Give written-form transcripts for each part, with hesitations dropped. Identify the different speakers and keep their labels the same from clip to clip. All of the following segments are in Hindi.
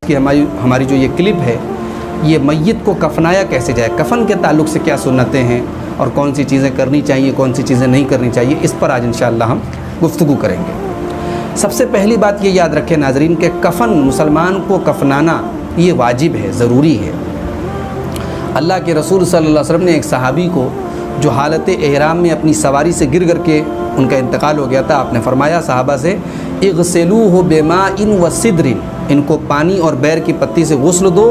Speaker 1: की हमारी जो ये क्लिप है, ये मैयत को कफनाया कैसे जाए, कफन के ताल्लुक़ से क्या सुन्नतें हैं और कौन सी चीज़ें करनी चाहिए, कौन सी चीज़ें नहीं करनी चाहिए, इस पर आज इंशाअल्लाह हम गुफ्तगू करेंगे। सबसे पहली बात ये याद रखें नाज़रीन के कफ़न मुसलमान को कफनाना ये वाजिब है, ज़रूरी है। अल्लाह के रसूल सल्लल्लाहु अलैहि वसल्लम ने एक सहाबी को जो हालत एहराम में अपनी सवारी से गिर के उनका इंतकाल हो गया था, आपने फरमाया सहाबा से इग़सिलूहु बिमाइन व सिद्रिन, इनको पानी और बैर की पत्ती से गुस्ल दो,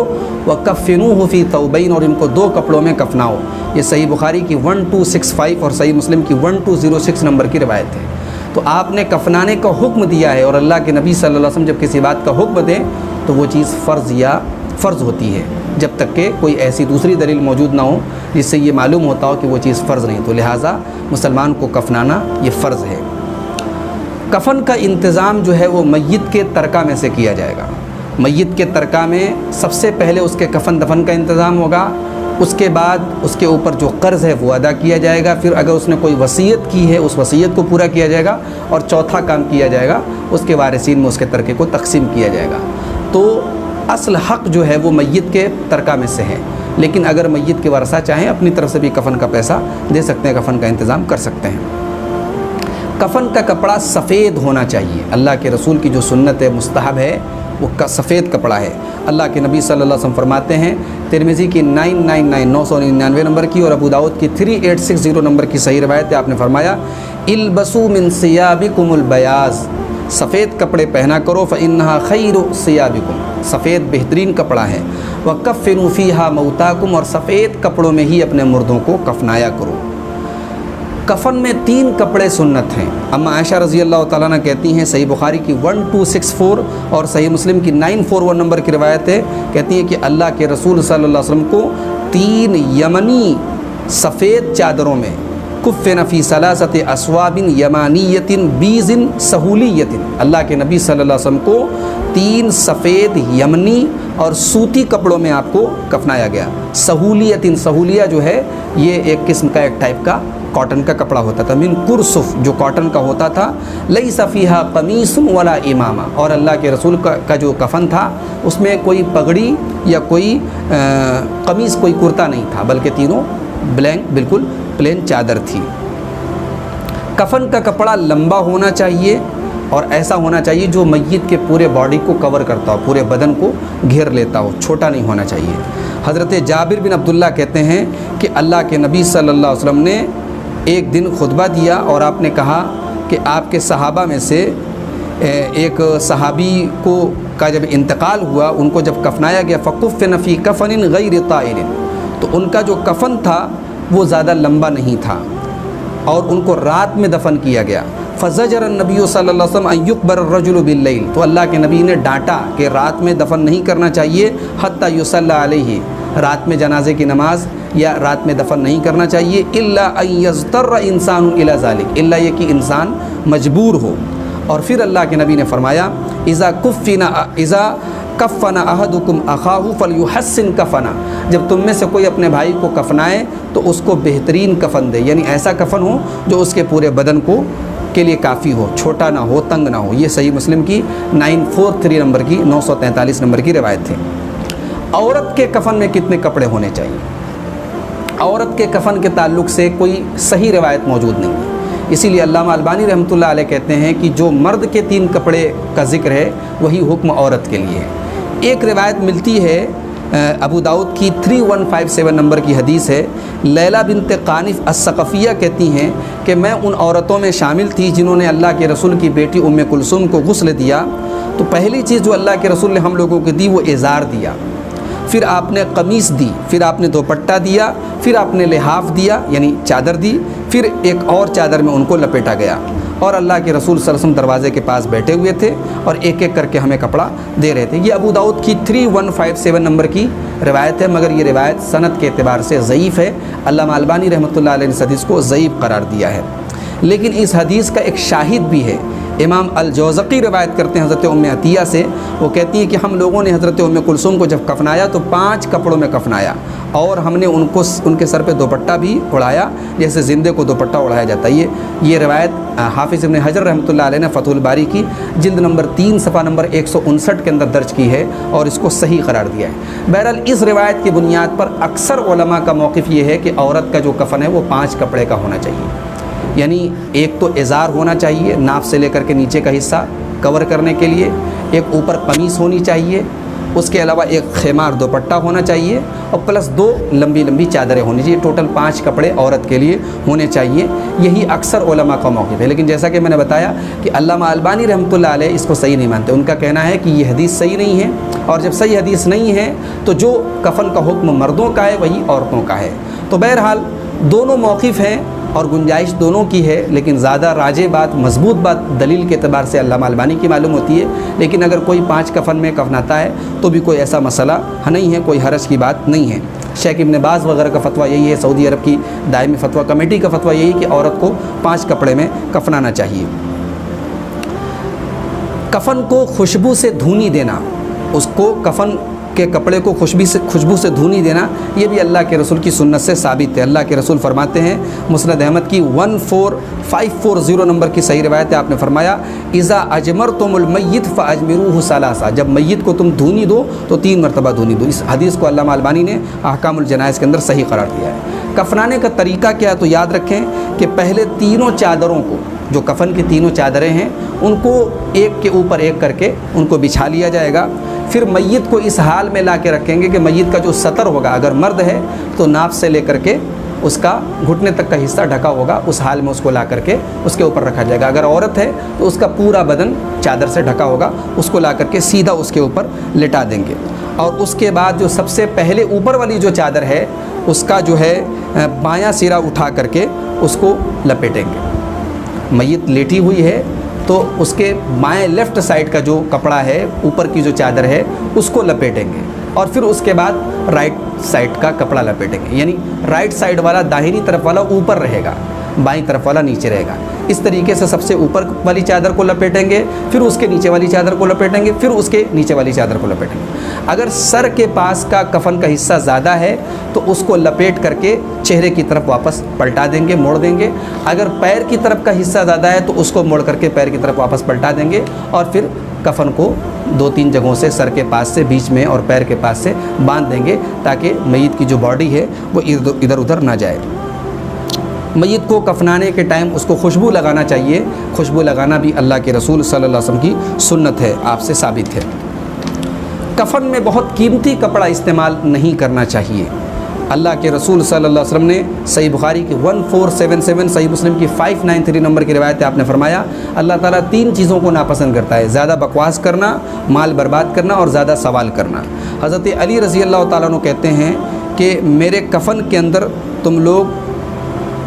Speaker 1: व कफ़िनूहु फ़ी तौबैन, और इनको 2 कपड़ों में कफनाओ। ये सही बुखारी की 1265 और सही मुस्लिम की 1206 नंबर की रिवायत है। तो आपने कफनाने का हुक्म दिया है, और अल्लाह के नबी सल्लल्लाहु अलैहि वसल्लम जब किसी बात का हुक्म दें तो वो चीज़ फ़र्ज़ होती है, जब तक कि कोई ऐसी दूसरी दलील मौजूद ना हो जिससे ये मालूम होता हो कि वो चीज़ फ़र्ज़ नहीं। तो लिहाजा मुसलमान को कफनाना ये फ़र्ज़ है। कफ़न का इंतज़ाम जो है वो मैयत के तरका में से किया जाएगा। मैयत के तरका में सबसे पहले उसके कफ़न दफन का इंतज़ाम होगा, उसके बाद उसके ऊपर जो कर्ज़ है वो अदा किया जाएगा, फिर अगर उसने कोई वसीयत की है उस वसीयत को पूरा किया जाएगा, और चौथा काम किया जाएगा उसके वारिसीन में उसके तरके को तकसीम किया जाएगा। तो असल हक़ जो है वो मैयत के तरका में से है, लेकिन अगर मैयत के वारसा चाहें अपनी तरफ से भी कफ़न का पैसा दे सकते हैं, कफ़न का इंतज़ाम कर सकते हैं। कफ़न का कपड़ा सफ़ेद होना चाहिए। अल्लाह के रसूल की जो सुन्नत है, मुस्तहब है, वो सफ़ेद कपड़ा है। अल्लाह के नबी सल्लल्लाहु अलैहि वसल्लम फरमाते हैं, तिरमिज़ी की 999 नंबर की और अबू दाऊद की 3860 नंबर की सही रवायत है, आपने फरमाया इल्बसू मिन सियाबिकुमुल बयाज़, सफ़ेद कपड़े पहना करो, फ़इन्नहा खैरु सियाबिकुम, सफ़ेद बेहतरीन कपड़ा है। व कफ़िनु फ़ीहा मौताकुम, और सफ़ेद कपड़ों में ही अपने मुर्दों को कफनाया करो। कफ़न में 3 कपड़े सुन्नत हैं। अम्मा आयशा रज़ी अल्लाह तआला अन्हा कहती हैं, सही बुखारी की 1264 और सही मुस्लिम की 941 नंबर की रिवायत है, कहती हैं कि अल्लाह के रसूल सल्लल्लाहु अलैहि वसल्लम को 3 यमनी सफ़ेद चादरों में कुफ़्फ़िन फ़ी सलासति अस्वाबिन यमानियतिन बीज़िन सहूलियतिन, अल्लाह के नबी सल्लल्लाहु अलैहि वसल्लम को 3 सफ़ेद यमनी और सूती कपड़ों में आपको कफनाया गया। सहूलियतिन, सहूलिया जो है ये एक किस्म का, एक टाइप का कॉटन का कपड़ा होता था। मिन कुरसुफ, जो कॉटन का होता था। लैसा फ़ीहा कमीसुन वला इमामा, और अल्लाह के रसूल का जो कफ़न था उसमें कोई पगड़ी या कोई कमीज़, कोई कुर्ता नहीं था, बल्कि तीनों ब्लैंक बिल्कुल प्लेन चादर थी। कफ़न का कपड़ा लंबा होना चाहिए और ऐसा होना चाहिए जो मैयत के पूरे बॉडी को कवर करता हो, पूरे बदन को घेर लेता हो, छोटा नहीं होना चाहिए। हज़रत जाबिर बिन अब्दुल्ला कहते हैं कि अल्लाह के नबी सल्लल्लाहु अलैहि वसल्लम ने एक दिन खुतबा दिया और आपने कहा कि आपके सहाबा में से एक सहाबी का जब इंतकाल हुआ, उनको जब कफनाया गया, फ़कुफ़्फ़िन फ़ी कफ़निन गैर ताइलिन, तो उनका जो कफ़न था वो ज़्यादा लंबा नहीं था और उनको रात में दफन किया गया। फ़ज़जर नबी सल्लल्लाहु अलैहि वसल्लम अन युक़बर अर्रजुलु बिल्लैल, तो अल्लाह के नबी ने डांटा कि रात में दफन नहीं करना चाहिए, हत्ता युसल्ला अलैहि, रात में जनाजे की नमाज या रात में दफन नहीं करना चाहिए, इल्ला अन यज़्तर्र इंसानुन इला ज़ालिक, इल्ला ये कि इंसान मजबूर हो। और फिर अल्लाह के नबी ने फरमाया इज़ा कफ़ना अहदुकुम अखाहु फ़लयुहस्सिन कफ़ना, जब तुम में से कोई अपने भाई को कफनाए तो उसको बेहतरीन कफ़न दे, यानी ऐसा कफ़न हो जो उसके पूरे बदन के लिए काफ़ी हो, छोटा ना हो, तंग ना हो। ये सही मुस्लिम की 943 नंबर की 943 नंबर की रिवायत है। औरत के कफ़न में कितने कपड़े होने चाहिए? औरत के कफ़न के ताल्लुक़ से कोई सही रिवायत मौजूद नहीं है, इसीलिए अल्लामा अलबानी रहमतुल्लाह अलैह कहते हैं कि जो मर्द के 3 कपड़े का ज़िक्र है वही हुक्म औरत के लिए है। एक रिवायत मिलती है अबू दाऊद की 3157 नंबर की हदीस है, लैला बिनत कानिफ़ अस्सक़फ़िया कहती हैं कि मैं उन औरतों में शामिल थी जिन्होंने अल्लाह के रसूल की बेटी उम्मे कुलसूम को गुस्ल दिया। तो पहली चीज़ जो अल्लाह के रसूल ने हम लोगों को दी वो इज़ार दिया, फिर आपने कमीज़ दी, फिर आपने दुपट्टा दिया, फिर आपने लिहाफ़ दिया यानी चादर दी, फिर एक और चादर में उनको लपेटा गया और अल्लाह के रसूल सल्लल्लाहु अलैहि वसल्लम दरवाज़े के पास बैठे हुए थे और एक एक करके हमें कपड़ा दे रहे थे। ये अबू दाऊद की 3157 नंबर की रिवायत है, मगर ये रिवायत सनद के एतबार से ज़ईफ़ है। अल्लामा अलबानी रहमतुल्लाह अलैह ने इस हदीस को ज़ईफ़ करार दिया है। लेकिन इस हदीस का एक शाहिद भी है इमाम अल-जौज़क़ी रिवायत करते हैं हज़रत उम्मे अतिया से, वो कहती हैं कि हम लोगों ने हज़रत उम्मे कुलसूम को जब कफनाया तो 5 कपड़ों में कफनाया, और हमने उनके सर पे दुपट्टा भी उड़ाया जैसे ज़िंदे को दुपट्टा उड़ाया जाता है। ये रिवायत हाफिज़ इब्न हजर रहमतुल्लाह अलैह ने फ़तहुल बारी की जिल्द नंबर 3 सफ़ा नंबर 159 के अंदर दर्ज की है और इसको सही करार दिया है। बहरहाल इस रिवायत की बुनियाद पर अक्सर उलमा का मौक़िफ़ ये है कि औरत का जो कफ़न है वो 5 कपड़े का होना चाहिए। यानी एक तो इज़ार होना चाहिए, नाफ से लेकर के नीचे का हिस्सा कवर करने के लिए, एक ऊपर कमीज़ होनी चाहिए, उसके अलावा एक खैमार दुपट्टा होना चाहिए और प्लस 2 लंबी लंबी चादरें होनी चाहिए। टोटल 5 कपड़े औरत के लिए होने चाहिए। यही अक्सर उलमा का मौक़िफ़ है। लेकिन जैसा कि मैंने बताया कि अल्लामा अलबानी रहमतुल्लाह अलैह इसको सही नहीं मानते। उनका कहना है कि ये हदीस सही नहीं है, और जब सही हदीस नहीं है तो जो कफ़न का हुक्म मर्दों का है वही औरतों का है। तो बहरहाल दोनों मौक़िफ़ हैं और गुंजाइश दोनों की है, लेकिन ज़्यादा राजे बात, मजबूत बात दलील के अतबार से अल्लामा अलबानी की मालूम होती है। लेकिन अगर कोई 5 कफ़न में कफनाता है तो भी कोई ऐसा मसला नहीं है, कोई हरज की बात नहीं है। शेख इब्न बाज़ वगैरह का फ़तवा यही है, सऊदी अरब की दायमी फ़तवा कमेटी का फ़तवा यही कि औरत को 5 कपड़े में कफनाना चाहिए। कफ़न को खुशबू से धुनी देना, उसको कफ़न के कपड़े को खुशबू से धुनी देना, ये भी अल्लाह के रसूल की सुन्नत से साबित है। अल्लाह के रसूल फरमाते हैं, मुस्नद अहमद की 14540 नंबर की सही रिवायत है, आपने फरमाया इज़ा अजमरतुमुल मय्यित फ़अजमिरूहु सलासा, जब मय्यत को तुम धुनी दो तो 3 मरतबा धुनी दो। इस हदीस को अल्लामा अलबानी ने अहकामुल जनाइज़ के अंदर सही करार दिया है। कफनाने का तरीका क्या है, तो याद रखें कि पहले तीनों चादरों को, जो कफ़न की तीनों चादरें हैं, उनको एक के ऊपर एक करके उनको बिछा लिया जाएगा। फिर मय्यत को इस हाल में ला के रखेंगे कि मय्यत का जो सतर होगा, अगर मर्द है तो नाफ से लेकर के उसका घुटने तक का हिस्सा ढका होगा, उस हाल में उसको ला करके उसके ऊपर रखा जाएगा। अगर औरत है तो उसका पूरा बदन चादर से ढका होगा, उसको ला करके सीधा उसके ऊपर लिटा देंगे। और उसके बाद जो सबसे पहले ऊपर वाली जो चादर है उसका जो है बायां सिरा उठा करके उसको लपेटेंगे। मय्यत लेटी हुई है तो उसके बाएं लेफ़्ट साइड का जो कपड़ा है, ऊपर की जो चादर है, उसको लपेटेंगे और फिर उसके बाद राइट साइड का कपड़ा लपेटेंगे। यानी राइट साइड वाला, दाहिनी तरफ वाला ऊपर रहेगा, बाईं तरफ वाला नीचे रहेगा। इस तरीके से सबसे ऊपर वाली चादर को लपेटेंगे, फिर उसके नीचे वाली चादर को लपेटेंगे, फिर उसके नीचे वाली चादर को लपेटेंगे। अगर सर के पास का कफ़न का हिस्सा ज़्यादा है तो उसको लपेट करके चेहरे की तरफ वापस पलटा देंगे, मोड़ देंगे। अगर पैर की तरफ का हिस्सा ज़्यादा है तो उसको मोड़ करके पैर की तरफ वापस पलटा देंगे और फिर कफ़न को 2-3 जगहों से, सर के पास से, बीच में और पैर के पास से बांध देंगे ताकि मय्यत की जो बॉडी है वो इधर उधर ना जाए। मय्यत को कफनाने के टाइम उसको खुशबू लगाना चाहिए। खुशबू लगाना भी अल्लाह के रसूल सल्लल्लाहु अलैहि वसल्लम की सुन्नत है, आपसे साबित है। कफ़न में बहुत कीमती कपड़ा इस्तेमाल नहीं करना चाहिए। अल्लाह के रसूल सल्लल्लाहु अलैहि वसल्लम ने सही बुखारी की 1477, सही मुस्लिम की 593 नंबर की रिवायत है, आपने फरमाया अल्लाह ताला 3 चीज़ों को नापसंद करता है, ज़्यादा बकवास करना, माल बर्बाद करना और ज़्यादा सवाल करना। हज़रत अली रज़ी अल्लाह ताला अन्हु कहते हैं कि मेरे कफ़न के अंदर तुम लोग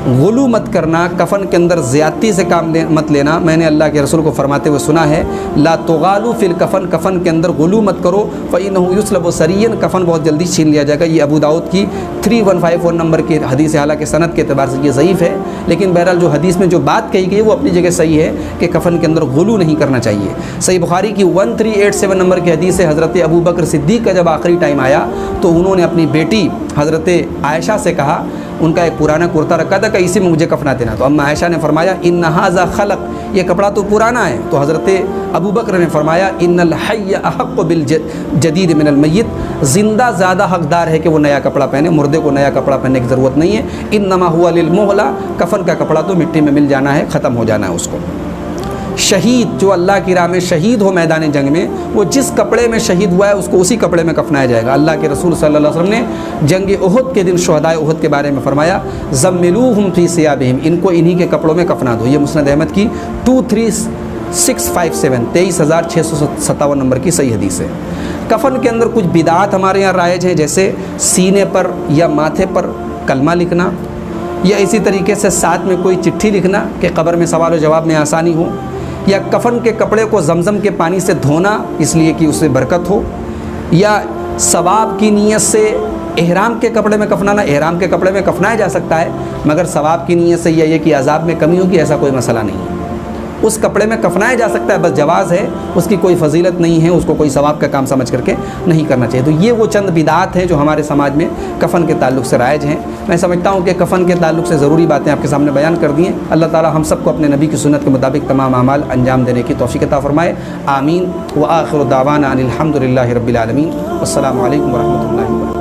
Speaker 1: गुलू मत करना, कफ़न के अंदर ज़्यादती से काम मत लेना। मैंने अल्लाह के रसूल को फरमाते हुए सुना है, ला तुगालू फिल कफ़न, कफ़न के अंदर गुलू मत करो, फ़इन्नहु युस्लबु सरियन, कफ़न बहुत जल्दी छीन लिया जाएगा। ये अबू दाऊद की 3154 नंबर की हदीस है, हालांकि सनद के अतबार से ये ज़ईफ़ है, लेकिन बहरहाल जो हदीस में जो बात कही गई वो अपनी जगह सही है कि कफ़न के अंदर गुलू नहीं करना चाहिए। सही बुखारी की 1387 नंबर की हदीस है, हज़रत अबू बकर सिद्दीक़ का जब आखिरी टाइम आया तो उन्होंने अपनी बेटी हज़रत आयशा से कहा, उनका एक पुराना कुर्ता रखा था कि इसी में मुझे कफना देना। तो अम्मा आयशा ने फरमाया इन्ना हाज़ा खलक, ये कपड़ा तो पुराना है। तो हज़रत अबू बकर ने फरमाया इन्नल हय्य अहक़्क़ु बिल जदीद मिनल मय्यित, ज़िंदा ज़्यादा हकदार है कि वो नया कपड़ा पहने, मुर्दे को नया कपड़ा पहनने की ज़रूरत नहीं है। इन्नमा हुआ लिल मुहला, कफ़न का कपड़ा तो मिट्टी में मिल जाना है, ख़त्म हो जाना है उसको। शहीद जो अल्लाह की राह में शहीद हो मैदान जंग में, वो जिस कपड़े में शहीद हुआ है उसको उसी कपड़े में कफनाया जाएगा। अल्लाह के रसूल सल्लल्लाहु अलैहि वसल्लम ने जंग उहद के दिन शुहदाए उहद के बारे में फरमाया ज़म्मिलूहुम फ़ी सियाबिहिम, इनको इन्हीं के कपड़ों में कफना दो। ये मुस्नद अहमद की 23657 23,657 नंबर की सही हदीस है। कफन के अंदर कुछ बिदात हमारे यहाँ राइज हैं, जैसे सीने पर या माथे पर कलमा लिखना, या इसी तरीके से साथ में कोई चिट्ठी लिखना कि कब्र में सवाल व जवाब में आसानी हो, या कफ़न के कपड़े को ज़मज़म के पानी से धोना इसलिए कि उससे बरकत हो, या सवाब की नीयत से एहराम के कपड़े में कफनाना। एहराम के कपड़े में कफनाया जा सकता है, मगर सवाब की नीयत से यह है कि अज़ाब में कमी होगी, ऐसा कोई मसला नहीं है। उस कपड़े में कफनाया जा सकता है, बस जवाज़ है, उसकी कोई फजीलत नहीं है, उसको कोई सवाब का काम समझ करके नहीं करना चाहिए। तो ये वो चंद बिदात हैं जो हमारे समाज में कफ़न के ताल्लुक़ से राइज हैं। मैं समझता हूँ कि कफ़न के ताल्लुक़ से ज़रूरी बातें आपके सामने बयान कर दी हैं। अल्लाह ताला हम सबको अपने नबी की सुन्नत के मुताबिक तमाम अमाल अंजाम देने की तौफ़ीक़ अता फ़रमाए। आमीन। व आखिरु दावाना अनिल हम्दुलिल्लाहि रब्बिल आलमीन। अस्सलामु अलैकुम व रहमतुल्लाहि व बरकातुहू।